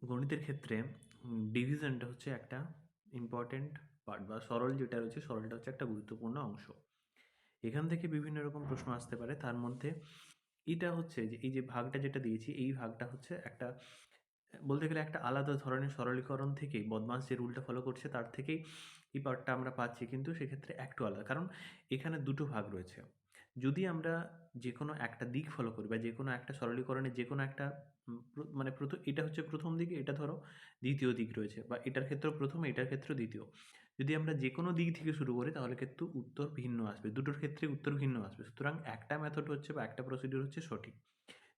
গণিতের ক্ষেত্রে ডিভিশনটা হচ্ছে একটা ইম্পর্টেন্ট পার্ট, বা সরল যেটা রয়েছে সরলটা হচ্ছে একটা গুরুত্বপূর্ণ অংশ। এখান থেকে বিভিন্ন রকম প্রশ্ন আসতে পারে। তার মধ্যে এটা হচ্ছে যে এই যে ভাগটা যেটা দিয়েছি, এই ভাগটা হচ্ছে একটা বলতে গেলে একটা আলাদা ধরনের সরলীকরণ থেকেই বদমাস যে রুলটা ফলো করছে তার থেকেই এই পার্টটা আমরা পাচ্ছি, কিন্তু সেক্ষেত্রে একটু আলাদা, কারণ এখানে দুটো ভাগ রয়েছে। যদি আমরা যে কোনো একটা দিক ফলো করি বা যে কোনো একটা সরলীকরণে যে কোনো একটা মানে এটা হচ্ছে প্রথম দিকে, এটা ধরো দ্বিতীয় দিক রয়েছে, বা এটার ক্ষেত্রেও প্রথম, এটার ক্ষেত্রেও দ্বিতীয়। যদি আমরা যে কোনো দিক থেকে শুরু করি তাহলে কিন্তু উত্তর ভিন্ন আসবে, দুটোর ক্ষেত্রে উত্তর ভিন্ন আসবে। সুতরাং একটা মেথড হচ্ছে বা একটা প্রসিডিউর হচ্ছে সঠিক,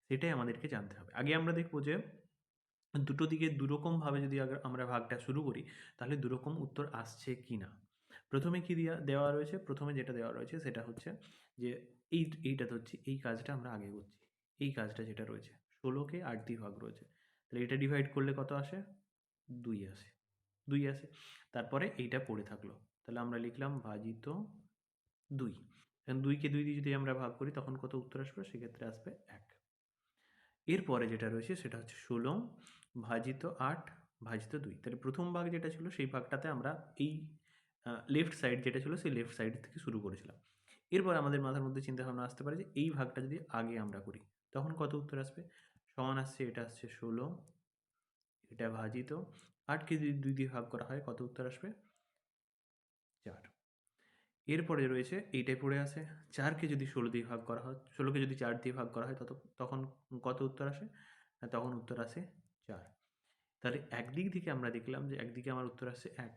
সেটাই আমাদেরকে জানতে হবে। আগে আমরা দেখবো যে দুটো দিকে দুরকমভাবে যদি আমরা ভাগটা শুরু করি তাহলে দুরকম উত্তর আসছে কি না। প্রথমে কি দেওয়া রয়েছে, প্রথমে যেটা দেওয়া রয়েছে সেটা হচ্ছে যে এইটা হচ্ছে এই কাজটা আমরা আগে করছি, এই কাজটা যেটা রয়েছে 16কে 8 দিয়ে ভাগ রয়েছে, তাহলে এটা ডিভাইড করলে কত আসে, 2 আসে, 2 আসে। তারপরে এইটা পড়ে থাকলো, তাহলে আমরা লিখলাম ভাজিত 2। এখন 2কে 2 দিয়ে যদি আমরা ভাগ করি তখন কত উত্তর আসবে, সেক্ষেত্রে আসবে 1। এরপরে যেটা রয়েছে সেটা হচ্ছে 16 ভাজিত 8 ভাজিত 2। তাহলে প্রথম ভাগ যেটা ছিল সেই ভাগটাতে আমরা এই লেফট সাইড যেটা ছিল সেই লেফট সাইড থেকে শুরু করেছিলাম। এরপর আমাদের মাথার মধ্যে চিন্তাভাবনা আসতে পারে যে এই ভাগটা যদি আগে আমরা করি তখন কত উত্তর আসবে। সমান আসছে, এটা আসছে 16, এটা ভাজিত 8কে যদি 2 দিয়ে ভাগ করা হয় কত উত্তর আসবে, 4। এরপরে রয়েছে এইটাই পড়ে আছে, 4কে যদি 16 দিয়ে ভাগ করা হয়, 16কে যদি 4 দিয়ে ভাগ করা হয় তখন কত উত্তর আসে, তখন উত্তর আসে 4। তাহলে একদিক থেকে আমরা দেখলাম যে একদিকে আমার উত্তর আসছে 1,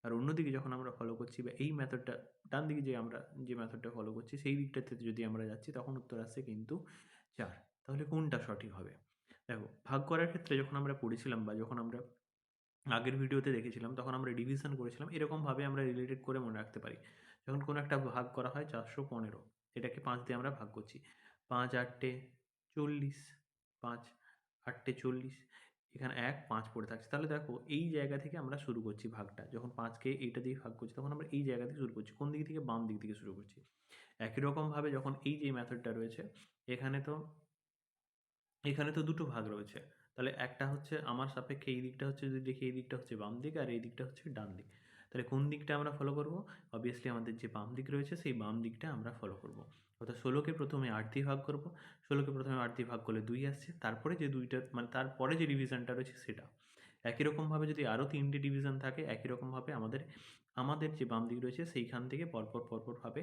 আর অন্যদিকে যখন আমরা ফলো করছি বা এই মেথডটা ডান দিকে যে আমরা যে মেথডটা ফলো করছি সেই দিকটাতে যদি আমরা যাচ্ছি তখন উত্তর আসছে কিন্তু 4। তাহলে কোনটা সঠিক হবে? দেখো, ভাগ করার ক্ষেত্রে যখন আমরা পড়েছিলাম বা যখন আমরা আগের ভিডিওতে দেখেছিলাম তখন আমরা ডিভিশন করেছিলাম, এরকমভাবে আমরা রিলেটেড করে মনে রাখতে পারি। যখন কোনো একটা ভাগ করা হয় 415, এটাকে 5 দিয়ে আমরা ভাগ করছি, 5 8 40, 5 8 40, এখানে 1 5 পড়ে থাকছে। তাহলে দেখো এই জায়গা থেকে আমরা শুরু করছি ভাগটা, যখন 5কে এইটা দিয়ে ভাগ করছি তখন আমরা এই জায়গা থেকে শুরু করছি, কোন দিক থেকে, বাম দিক থেকে শুরু করছি। একই রকমভাবে যখন এই যে মেথডটা রয়েছে, এখানে তো এখানে তো দুটো ভাগ রয়েছে, তাহলে একটা হচ্ছে আমার সাপেক্ষে এই দিকটা হচ্ছে, যদি দেখি এই দিকটা হচ্ছে বাম দিক আর এই দিকটা হচ্ছে ডান দিক, তাহলে কোন দিকটা আমরা ফলো করব? অবভিয়াসলি আমাদের যে বাম দিক রয়েছে সেই বাম দিকটা আমরা ফলো করব। অর্থাৎ 16কে প্রথমে 8 দিয়ে ভাগ করব, 16কে প্রথমে 8 দিয়ে ভাগ করলে 2 আসছে, তারপরে যে দুইটা মানে তারপরে যে ডিভিশনটা রয়েছে সেটা। একই রকমভাবে যদি আরও 3টে ডিভিশন থাকে একই রকমভাবে আমাদের আমাদের যে বাম দিক রয়েছে সেইখান থেকে পরপর পরপরভাবে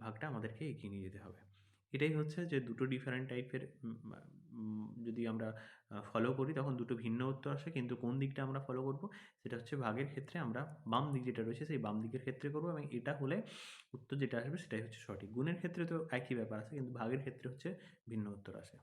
ভাগটা আমাদেরকে এগিয়ে নিয়ে যেতে হবে। এটাই হচ্ছে যে দুটো ডিফারেন্ট টাইপের যদি আমরা ফলো করি তখন দুটো ভিন্ন উত্তর আসে, কিন্তু কোন দিকটা আমরা ফলো করব সেটা হচ্ছে ভাগের ক্ষেত্রে আমরা বাম দিক যেটা রয়েছে সেই বাম দিকের ক্ষেত্রে করব, এবং এটা হলে উত্তর যেটা আসবে সেটাই হচ্ছে সঠিক। গুণের ক্ষেত্রে তো একই ব্যাপার আছে, কিন্তু ভাগের ক্ষেত্রে হচ্ছে ভিন্ন উত্তর আসে।